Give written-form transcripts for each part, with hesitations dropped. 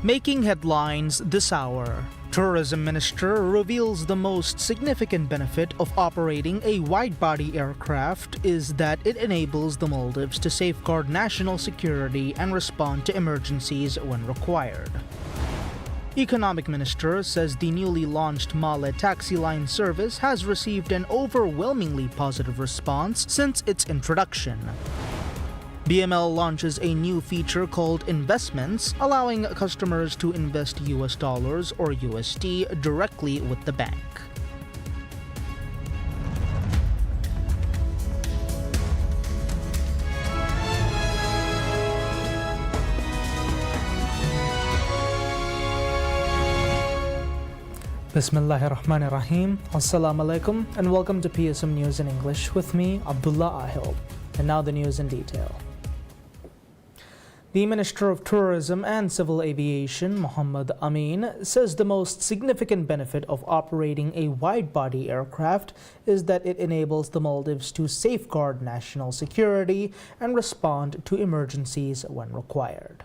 Making headlines this hour. Tourism Minister reveals the most significant benefit of operating a wide-body aircraft is that it enables the Maldives to safeguard national security and respond to emergencies when required. Economic Minister says the newly launched Male taxi line service has received an overwhelmingly positive response since its introduction. BML launches a new feature called Investments, allowing customers to invest US dollars or USD directly with the bank. Bismillahirrahmanirrahim. Assalamu alaikum and welcome to PSM News in English with me, Abdullah Ahil. And now the news in detail. The Minister of Tourism and Civil Aviation, Mohammed Amin, says the most significant benefit of operating a wide-body aircraft is that it enables the Maldives to safeguard national security and respond to emergencies when required.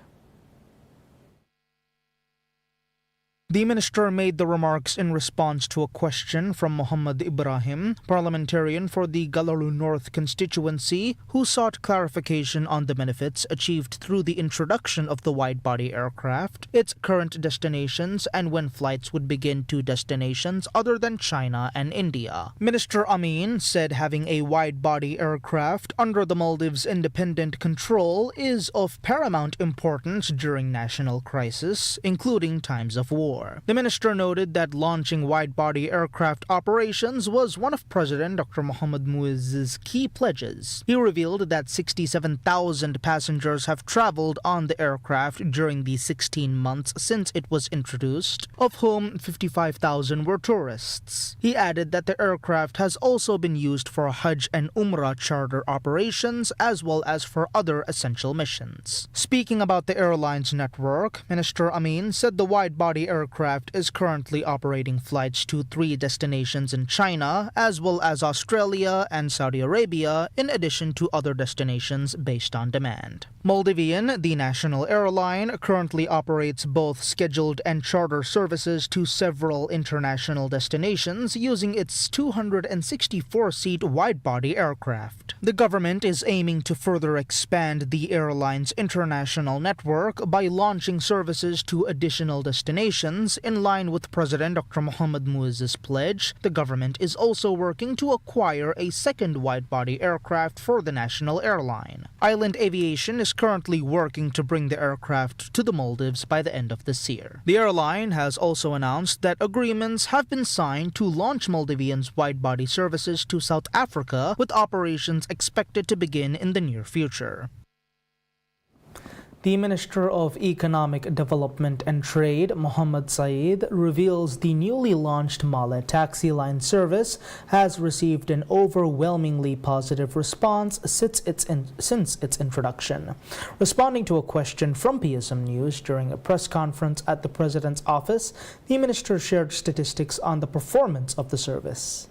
The minister made the remarks in response to a question from Muhammad Ibrahim, parliamentarian for the Galalu North constituency, who sought clarification on the benefits achieved through the introduction of the wide-body aircraft, its current destinations, and when flights would begin to destinations other than China and India. Minister Amin said having a wide-body aircraft under the Maldives' independent control is of paramount importance during national crisis, including times of war. The minister noted that launching wide-body aircraft operations was one of President Dr. Mohamed Muizz's key pledges. He revealed that 67,000 passengers have traveled on the aircraft during the 16 months since it was introduced, of whom 55,000 were tourists. He added that the aircraft has also been used for Hajj and Umrah charter operations as well as for other essential missions. Speaking about the airline's network, Minister Amin said the wide-body aircraft is currently operating flights to 3 destinations in China, as well as Australia and Saudi Arabia, in addition to other destinations based on demand. Maldivian, the national airline, currently operates both scheduled and charter services to several international destinations using its 264-seat wide-body aircraft. The government is aiming to further expand the airline's international network by launching services to additional destinations. In line with President Dr. Mohamed Muizz's pledge, the government is also working to acquire a second wide-body aircraft for the national airline. Island Aviation is currently working to bring the aircraft to the Maldives by the end of this year. The airline has also announced that agreements have been signed to launch Maldivians' wide-body services to South Africa, with operations expected to begin in the near future. The Minister of Economic Development and Trade, Mohammed Saeed, reveals the newly launched Male taxi line service has received an overwhelmingly positive response since its introduction. Responding to a question from PSM News during a press conference at the President's office, the minister shared statistics on the performance of the service.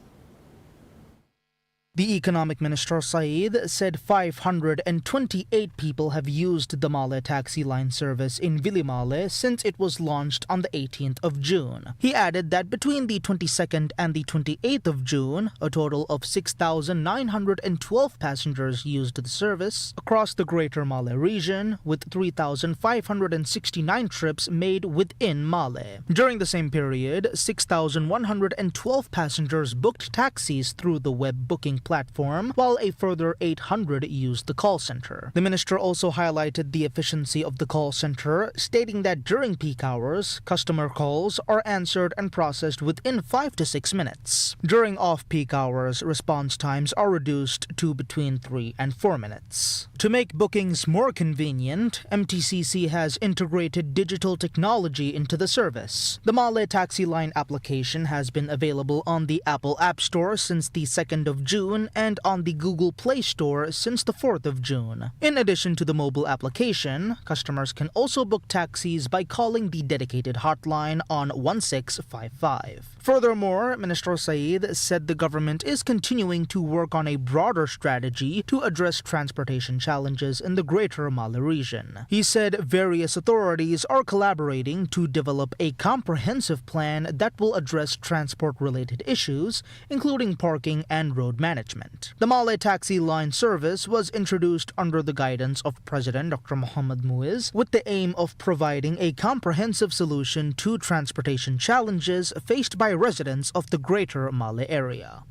The Economic Minister Saeed said 528 people have used the Male taxi line service in Vilimale since it was launched on the 18th of June. He added that between the 22nd and the 28th of June, a total of 6,912 passengers used the service across the Greater Male region, with 3,569 trips made within Male. During the same period, 6,112 passengers booked taxis through the web booking platform, while a further 800 used the call center. The minister also highlighted the efficiency of the call center, stating that during peak hours, customer calls are answered and processed within 5 to 6 minutes. During off-peak hours, response times are reduced to between 3 and 4 minutes. To make bookings more convenient, MTCC has integrated digital technology into the service. The Male taxi line application has been available on the Apple App Store since the 2nd of June June and on the Google Play Store since the 4th of June. In addition to the mobile application, customers can also book taxis by calling the dedicated hotline on 1655. Furthermore, Minister Said said the government is continuing to work on a broader strategy to address transportation challenges in the Greater Mali region. He said various authorities are collaborating to develop a comprehensive plan that will address transport-related issues, including parking and road management. The Mali Taxi Line service was introduced under the guidance of President Dr. Mohamed Muiz with the aim of providing a comprehensive solution to transportation challenges faced by residents of the Greater Mali area.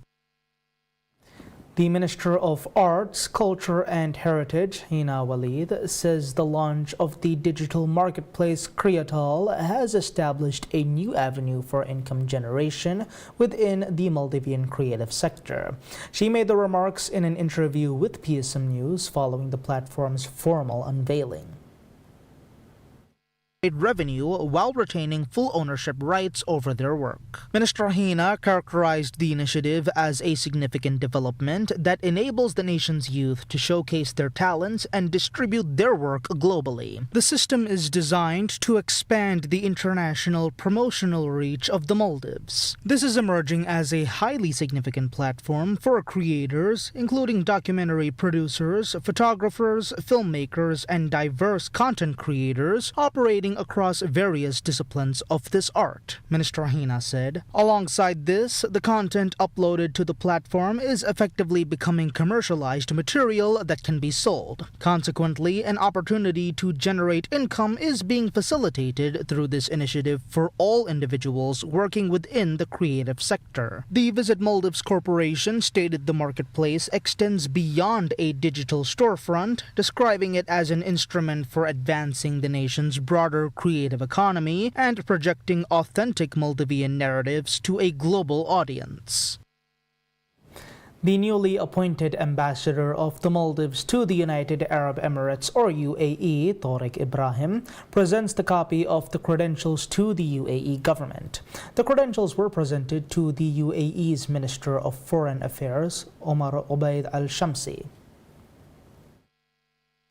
The Minister of Arts, Culture and Heritage, Hina Walid, says the launch of the digital marketplace Kriyatal has established a new avenue for income generation within the Maldivian creative sector. She made the remarks in an interview with PSM News following the platform's formal unveiling. Revenue while retaining full ownership rights over their work. Minister Hina characterized the initiative as a significant development that enables the nation's youth to showcase their talents and distribute their work globally. The system is designed to expand the international promotional reach of the Maldives. This is emerging as a highly significant platform for creators, including documentary producers, photographers, filmmakers, and diverse content creators operating across various disciplines of this art, Minister Hina said. Alongside this, the content uploaded to the platform is effectively becoming commercialized material that can be sold. Consequently, an opportunity to generate income is being facilitated through this initiative for all individuals working within the creative sector. The Visit Maldives Corporation stated the marketplace extends beyond a digital storefront, describing it as an instrument for advancing the nation's broader creative economy and projecting authentic Maldivian narratives to a global audience. The newly appointed ambassador of the Maldives to the United Arab Emirates or UAE, Tariq Ibrahim, presents the copy of the credentials to the UAE government. The credentials were presented to the UAE's Minister of Foreign Affairs, Omar Obaid Al-Shamsi.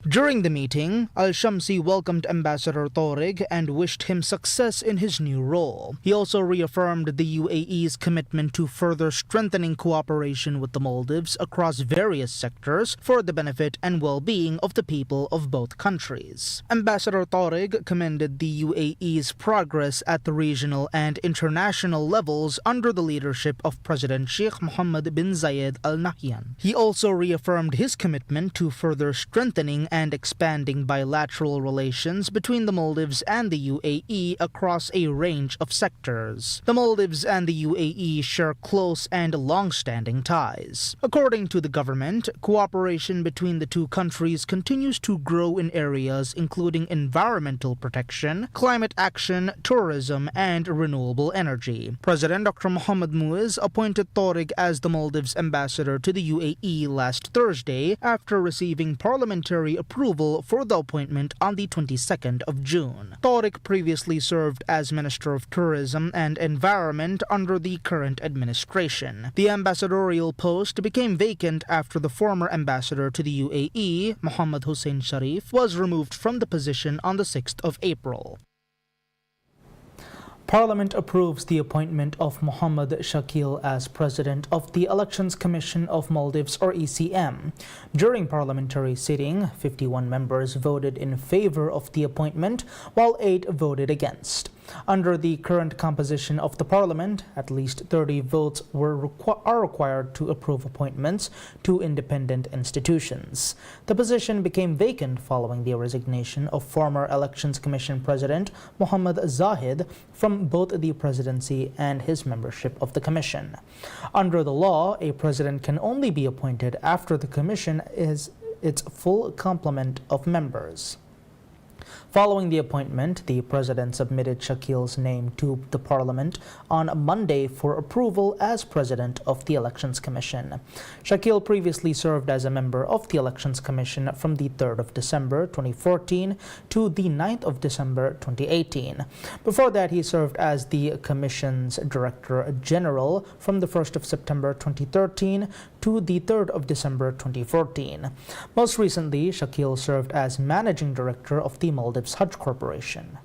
During the meeting, Al-Shamsi welcomed Ambassador Tariq and wished him success in his new role. He also reaffirmed the UAE's commitment to further strengthening cooperation with the Maldives across various sectors for the benefit and well-being of the people of both countries. Ambassador Tariq commended the UAE's progress at the regional and international levels under the leadership of President Sheikh Mohammed bin Zayed Al Nahyan. He also reaffirmed his commitment to further strengthening and expanding bilateral relations between the Maldives and the UAE across a range of sectors. The Maldives and the UAE share close and long-standing ties. According to the government, cooperation between the two countries continues to grow in areas including environmental protection, climate action, tourism, and renewable energy. President Dr. Mohamed Muiz appointed Tariq as the Maldives ambassador to the UAE last Thursday after receiving parliamentary approval for the appointment on the 22nd of June. Tariq previously served as Minister of Tourism and Environment under the current administration. The ambassadorial post became vacant after the former ambassador to the UAE, Mohammed Hussein Sharif, was removed from the position on the 6th of April. Parliament approves the appointment of Mohammed Shakil as President of the Elections Commission of Maldives or ECM. During parliamentary sitting, 51 members voted in favor of the appointment, while 8 voted against. Under the current composition of the parliament, at least 30 votes are required to approve appointments to independent institutions. The position became vacant following the resignation of former Elections Commission President Mohammed Zahid from both the presidency and his membership of the commission. Under the law, a president can only be appointed after the commission is its full complement of members. Following the appointment, the president submitted Shakil's name to the parliament on Monday for approval as president of the Elections Commission. Shakil previously served as a member of the Elections Commission from the 3rd of December 2014 to the 9th of December 2018. Before that, he served as the Commission's Director General from the 1st of September 2013 to the 3rd of December 2014. Most recently, Shakil served as Managing Director of the Maldives Hajj Corporation.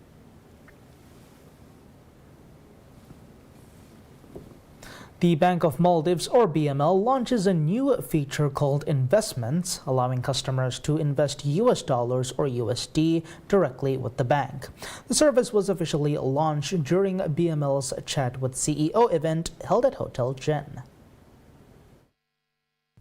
The Bank of Maldives, or BML, launches a new feature called Investments, allowing customers to invest US dollars or USD directly with the bank. The service was officially launched during BML's Chat with CEO event held at Hotel Jen.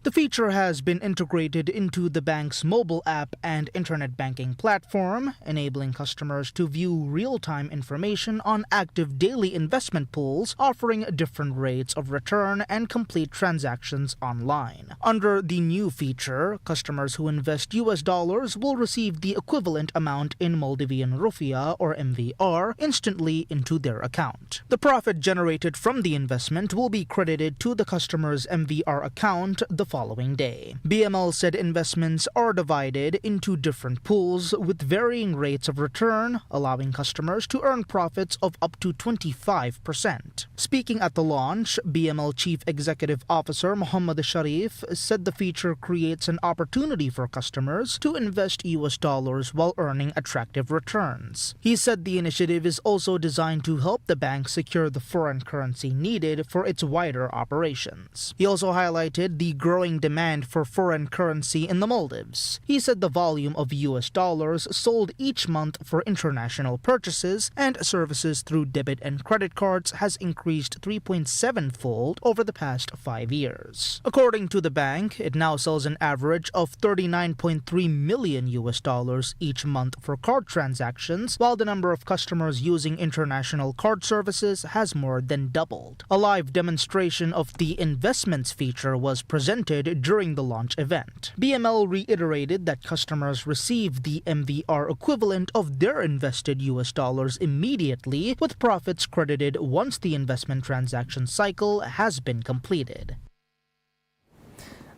The feature has been integrated into the bank's mobile app and internet banking platform, enabling customers to view real-time information on active daily investment pools, offering different rates of return and complete transactions online. Under the new feature, customers who invest US dollars will receive the equivalent amount in Maldivian rupiah or MVR instantly into their account. The profit generated from the investment will be credited to the customer's MVR account the following day. BML said investments are divided into different pools with varying rates of return, allowing customers to earn profits of up to 25%. Speaking at the launch, BML Chief Executive Officer Muhammad Sharif said the feature creates an opportunity for customers to invest US dollars while earning attractive returns. He said the initiative is also designed to help the bank secure the foreign currency needed for its wider operations. He also highlighted the growing demand for foreign currency in the Maldives. He said the volume of US dollars sold each month for international purchases and services through debit and credit cards has increased 3.7-fold over the past 5 years. According to the bank, it now sells an average of 39.3 million US dollars each month for card transactions, while the number of customers using international card services has more than doubled. A live demonstration of the investments feature was presented during the launch event. BML reiterated that customers receive the MVR equivalent of their invested US dollars immediately, with profits credited once the investment transaction cycle has been completed.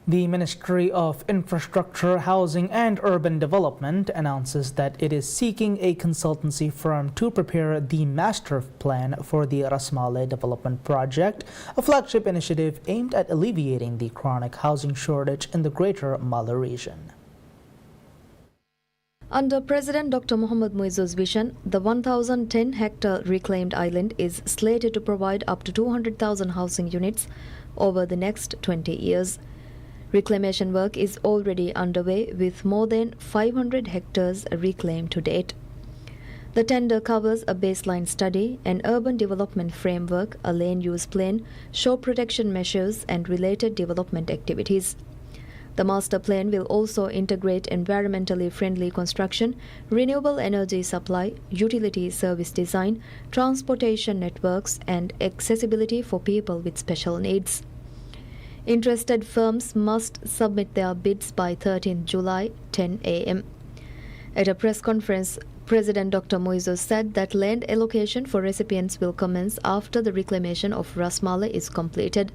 The Ministry of Infrastructure, Housing and Urban Development announces that it is seeking a consultancy firm to prepare the master plan for the Ras Malay Development Project, a flagship initiative aimed at alleviating the chronic housing shortage in the Greater Malay region. Under President Dr. Mohamed Muizzu's vision, the 1,010-hectare reclaimed island is slated to provide up to 200,000 housing units over the next 20 years. Reclamation work is already underway with more than 500 hectares reclaimed to date. The tender covers a baseline study, an urban development framework, a land use plan, shore protection measures and related development activities. The master plan will also integrate environmentally friendly construction, renewable energy supply, utility service design, transportation networks and accessibility for people with special needs. Interested firms must submit their bids by 13 July, 10 a.m. At a press conference, President Dr. Muizzu said that land allocation for recipients will commence after the reclamation of Ras Malay is completed.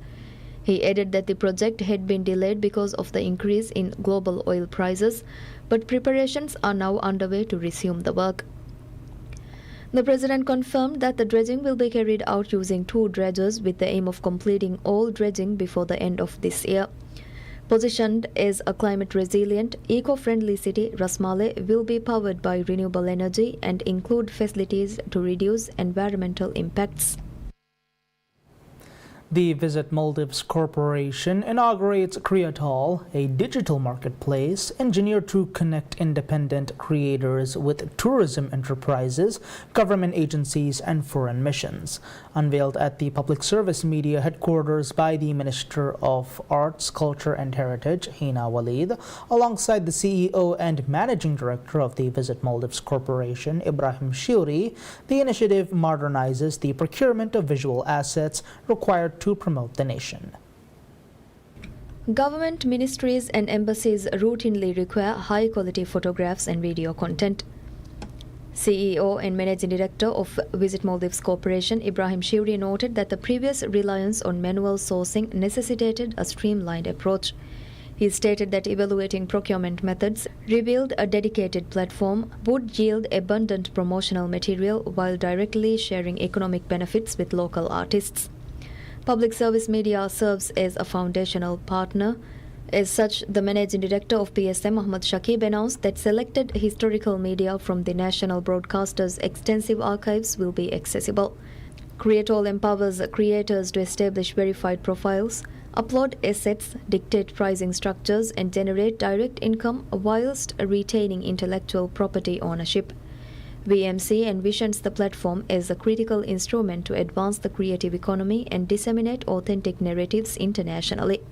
He added that the project had been delayed because of the increase in global oil prices, but preparations are now underway to resume the work. The President confirmed that the dredging will be carried out using 2 dredgers with the aim of completing all dredging before the end of this year. Positioned as a climate-resilient, eco-friendly city, Ras Malay will be powered by renewable energy and include facilities to reduce environmental impacts. The Visit Maldives Corporation inaugurates Creatal, a digital marketplace engineered to connect independent creators with tourism enterprises, government agencies, and foreign missions. Unveiled at the Public Service Media headquarters by the Minister of Arts, Culture and Heritage, Hina Walid, alongside the CEO and Managing Director of the Visit Maldives Corporation, Ibrahim Shiuri, the initiative modernizes the procurement of visual assets required to promote the nation. Government ministries and embassies routinely require high-quality photographs and video content. CEO and Managing Director of Visit Maldives Corporation, Ibrahim Shiri, noted that the previous reliance on manual sourcing necessitated a streamlined approach. He stated that evaluating procurement methods revealed a dedicated platform would yield abundant promotional material while directly sharing economic benefits with local artists. Public service media serves as a foundational partner. As such, the Managing Director of PSM, Mohammad Shakib, announced that selected historical media from the national broadcaster's extensive archives will be accessible. Creatol empowers creators to establish verified profiles, upload assets, dictate pricing structures, and generate direct income whilst retaining intellectual property ownership. VMC envisions the platform as a critical instrument to advance the creative economy and disseminate authentic narratives internationally.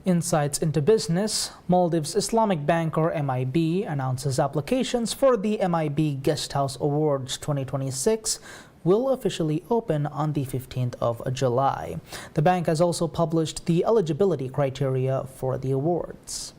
Insights into business. Maldives Islamic Bank, or MIB, announces applications for the MIB Guesthouse Awards 2026 will officially open on the 15th of July. The bank has also published the eligibility criteria for the awards.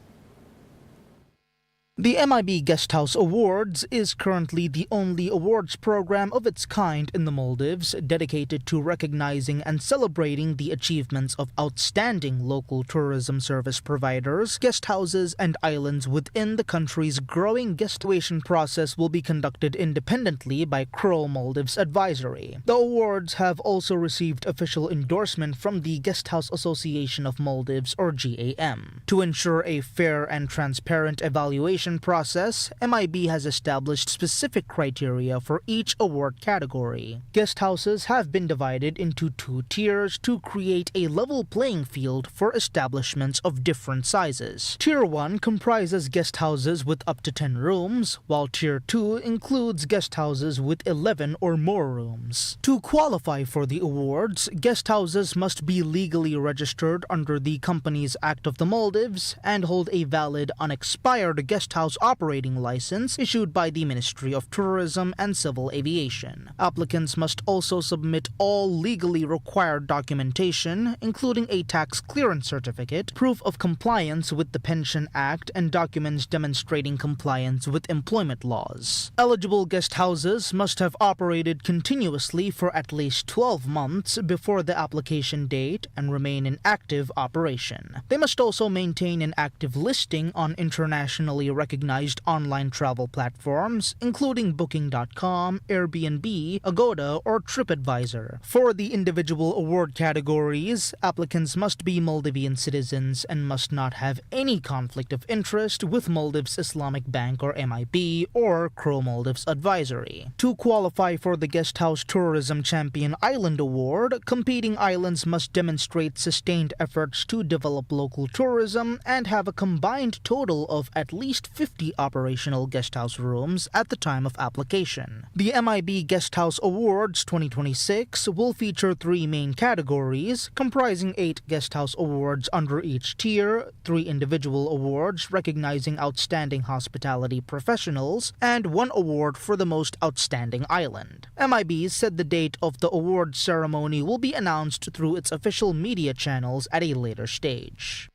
The MIB Guesthouse Awards is currently the only awards program of its kind in the Maldives dedicated to recognizing and celebrating the achievements of outstanding local tourism service providers. Guesthouses and islands within the country's growing guestation process will be conducted independently by Kroll Maldives Advisory. The awards have also received official endorsement from the Guesthouse Association of Maldives, or GAM. To ensure a fair and transparent evaluation process, MIB has established specific criteria for each award category. Guest houses have been divided into two tiers to create a level playing field for establishments of different sizes. Tier 1 comprises guest houses with up to 10 rooms, while Tier 2 includes guest houses with 11 or more rooms. To qualify for the awards, guest houses must be legally registered under the Companies Act of the Maldives and hold a valid, unexpired guest house operating license issued by the Ministry of Tourism and Civil Aviation. Applicants must also submit all legally required documentation, including a tax clearance certificate, proof of compliance with the Pension Act, and documents demonstrating compliance with employment laws. Eligible guest houses must have operated continuously for at least 12 months before the application date and remain in active operation. They must also maintain an active listing on internationally recognized online travel platforms, including Booking.com, Airbnb, Agoda, or TripAdvisor. For the individual award categories, applicants must be Maldivian citizens and must not have any conflict of interest with Maldives Islamic Bank, or MIB, or Kroll Maldives Advisory. To qualify for the Guesthouse Tourism Champion Island Award, competing islands must demonstrate sustained efforts to develop local tourism and have a combined total of at least 50 operational guesthouse rooms at the time of application. The MIB Guesthouse Awards 2026 will feature three main categories, comprising 8 guesthouse awards under each tier, 3 individual awards recognizing outstanding hospitality professionals, and 1 award for the most outstanding island. MIB said the date of the award ceremony will be announced through its official media channels at a later stage.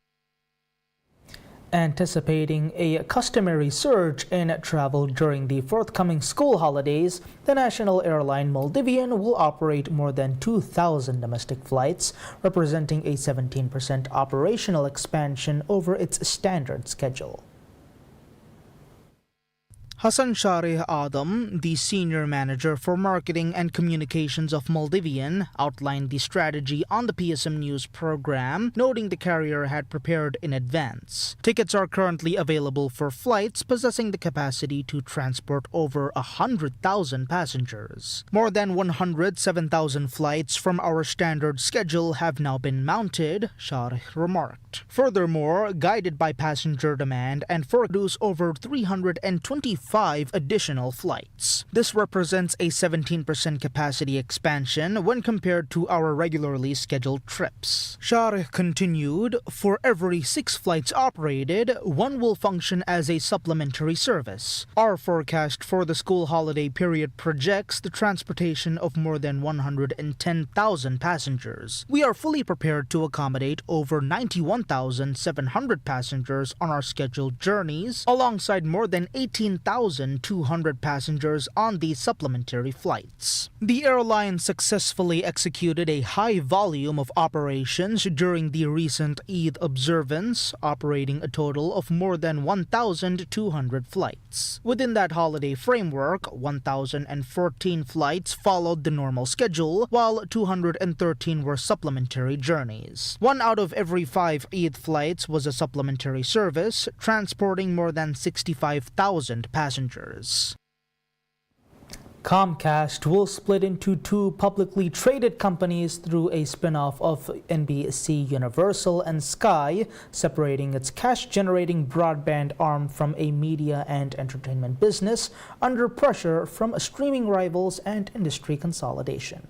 Anticipating a customary surge in travel during the forthcoming school holidays, the national airline Maldivian will operate more than 2,000 domestic flights, representing a 17% operational expansion over its standard schedule. Hassan Sharih Adam, the senior manager for marketing and communications of Maldivian, outlined the strategy on the PSM News program, noting the carrier had prepared in advance. Tickets are currently available for flights possessing the capacity to transport over 100,000 passengers. More than 107,000 flights from our standard schedule have now been mounted, Sharih remarked. Furthermore, guided by passenger demand and for over 324 5 additional flights. This represents a 17% capacity expansion when compared to our regularly scheduled trips. Sharih continued, for every 6 flights operated, 1 will function as a supplementary service. Our forecast for the school holiday period projects the transportation of more than 110,000 passengers. We are fully prepared to accommodate over 91,700 passengers on our scheduled journeys, alongside more than 18,200 passengers on these supplementary flights. The airline successfully executed a high volume of operations during the recent Eid observance, operating a total of more than 1,200 flights. Within that holiday framework, 1,014 flights followed the normal schedule, while 213 were supplementary journeys. 1 out of every 5 Eid flights was a supplementary service, transporting more than 65,000 passengers. Comcast will split into 2 publicly traded companies through a spin-off of NBC Universal and Sky, separating its cash-generating broadband arm from a media and entertainment business under pressure from streaming rivals and industry consolidation.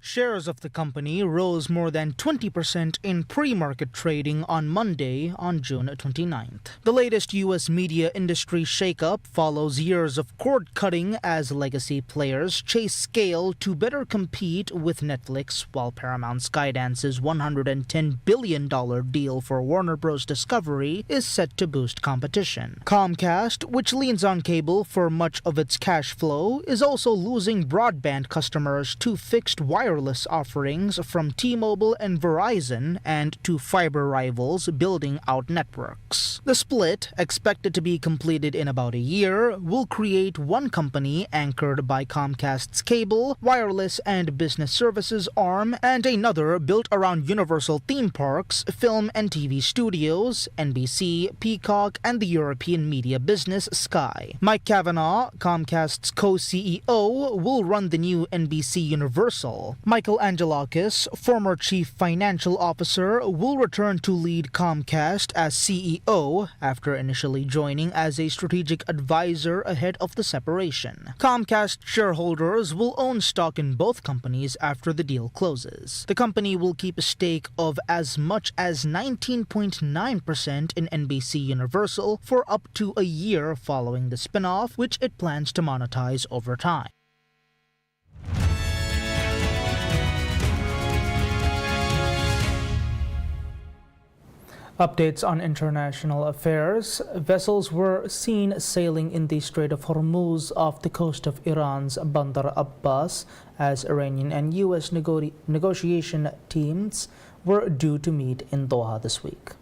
Shares of the company rose more than 20% in pre-market trading on Monday, on June 29th. The latest U.S. media industry shakeup follows years of cord-cutting as legacy players chase scale to better compete with Netflix, while Paramount Skydance's $110 billion deal for Warner Bros. Discovery is set to boost competition. Comcast, which leans on cable for much of its cash flow, is also losing broadband customers to fixed wireless offerings from T-Mobile and Verizon and to fiber rivals building out networks. The split, expected to be completed in about a year, will create one company anchored by Comcast's cable, wireless, and business services arm, and another built around Universal theme parks, film and TV studios, NBC, Peacock, and the European media business Sky. Mike Cavanaugh, Comcast's co-CEO, will run the new NBC Universal. Michael Angelakis, former chief financial officer, will return to lead Comcast as CEO after initially joining as a strategic advisor ahead of the separation. Comcast shareholders will own stock in both companies after the deal closes. The company will keep a stake of as much as 19.9% in NBC Universal for up to a year following the spin-off, which it plans to monetize over time. Updates on international affairs. Vessels were seen sailing in the Strait of Hormuz off the coast of Iran's Bandar Abbas as Iranian and U.S. negotiation teams were due to meet in Doha this week.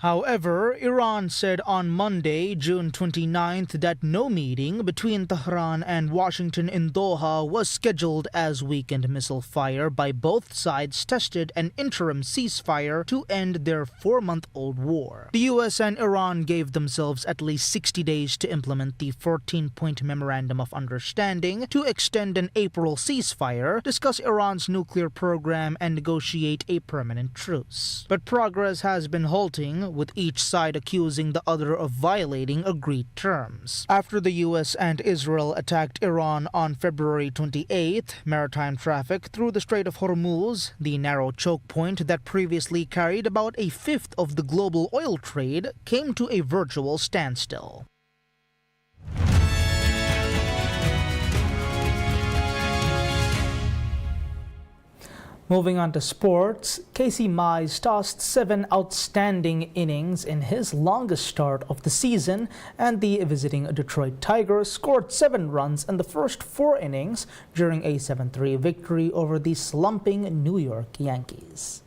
However, Iran said on Monday, June 29th, that no meeting between Tehran and Washington in Doha was scheduled as weekend missile fire by both sides tested an interim ceasefire to end their 4-month-old war. The U.S. and Iran gave themselves at least 60 days to implement the 14-point Memorandum of Understanding to extend an April ceasefire, discuss Iran's nuclear program, and negotiate a permanent truce. But progress has been halting, with each side accusing the other of violating agreed terms. After the U.S. and Israel attacked Iran on February 28th, maritime traffic through the Strait of Hormuz, the narrow choke point that previously carried about a fifth of the global oil trade, came to a virtual standstill. Moving on to sports, Casey Mize tossed 7 outstanding innings in his longest start of the season, and the visiting Detroit Tigers scored 7 runs in the first 4 innings during a 7-3 victory over the slumping New York Yankees.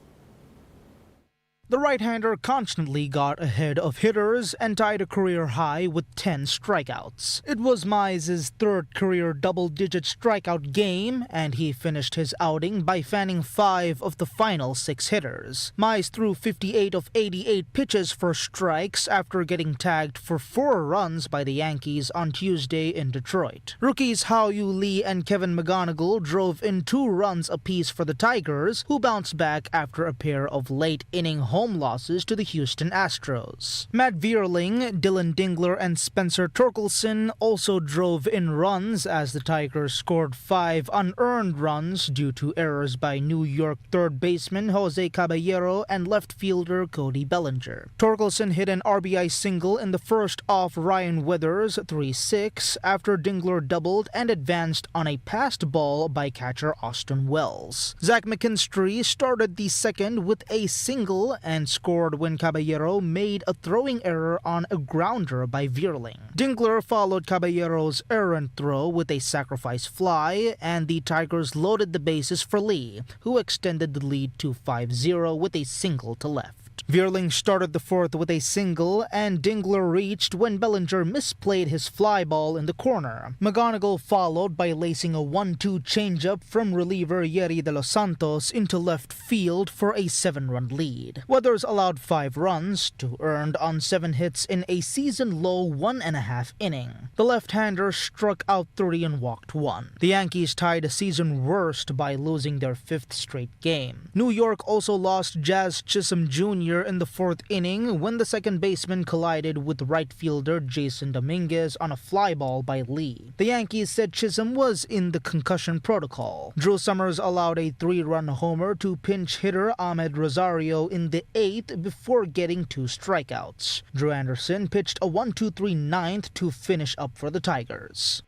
The right-hander constantly got ahead of hitters and tied a career high with 10 strikeouts. It was Mize's 3rd career double-digit strikeout game, and he finished his outing by fanning 5 of the final 6 hitters. Mize threw 58 of 88 pitches for strikes after getting tagged for 4 runs by the Yankees on Tuesday in Detroit. Rookies Hao-Yu Lee and Kevin McGonigal drove in 2 runs apiece for the Tigers, who bounced back after a pair of late-inning home home losses to the Houston Astros. Matt Vierling, Dylan Dingler, and Spencer Torkelson also drove in runs as the Tigers scored 5 unearned runs due to errors by New York third baseman Jose Caballero and left fielder Cody Bellinger. Torkelson hit an RBI single in the first off Ryan Weathers 3-6 after Dingler doubled and advanced on a passed ball by catcher Austin Wells. Zach McKinstry started the second with a single and scored when Caballero made a throwing error on a grounder by Vierling. Dingler followed Caballero's errant throw with a sacrifice fly, and the Tigers loaded the bases for Lee, who extended the lead to 5-0 with a single to left. Vierling started the fourth with a single, and Dingler reached when Bellinger misplayed his fly ball in the corner. McGonigal followed by lacing a 1-2 changeup from reliever Yerry De Los Santos into left field for a 7-run lead. Weathers allowed 5 runs, 2 earned on 7 hits in a season-low 1.5 inning. The left-hander struck out 3 and walked 1. The Yankees tied a season worst by losing their 5th straight game. New York also lost Jazz Chisholm Jr. in the 4th inning when the second baseman collided with right fielder Jason Dominguez on a fly ball by Lee. The Yankees said Chisholm was in the concussion protocol. Drew Summers allowed a 3-run homer to pinch hitter Ahmed Rosario in the 8th before getting 2 strikeouts. Drew Anderson pitched a 1-2-3 ninth to finish up for the Tigers.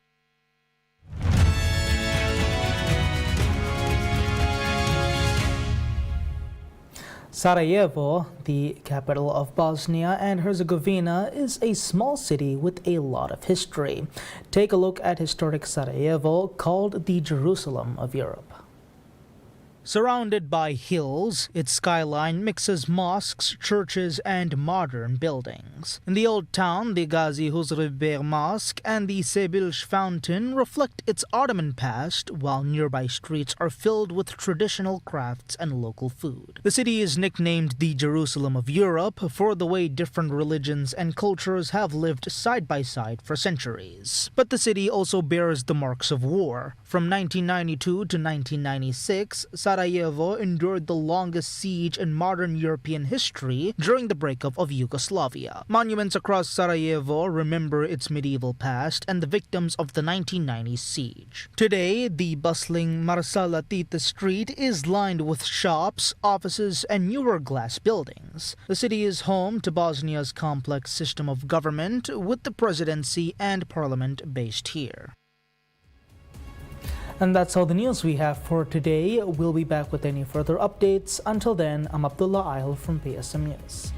Sarajevo, the capital of Bosnia and Herzegovina, is a small city with a lot of history. Take a look at historic Sarajevo, called the Jerusalem of Europe. Surrounded by hills, its skyline mixes mosques, churches, and modern buildings. In the old town, the Gazi Huzrev Mosque and the Sebilj Fountain reflect its Ottoman past, while nearby streets are filled with traditional crafts and local food. The city is nicknamed the Jerusalem of Europe for the way different religions and cultures have lived side by side for centuries. But the city also bears the marks of war. From 1992 to 1996, Sarajevo endured the longest siege in modern European history during the breakup of Yugoslavia. Monuments across Sarajevo remember its medieval past and the victims of the 1990s siege. Today, the bustling Marsala Tita Street is lined with shops, offices, and newer glass buildings. The city is home to Bosnia's complex system of government, with the presidency and parliament based here. And that's all the news we have for today. We'll be back with any further updates. Until then, I'm Abdullah Ail from PSM News.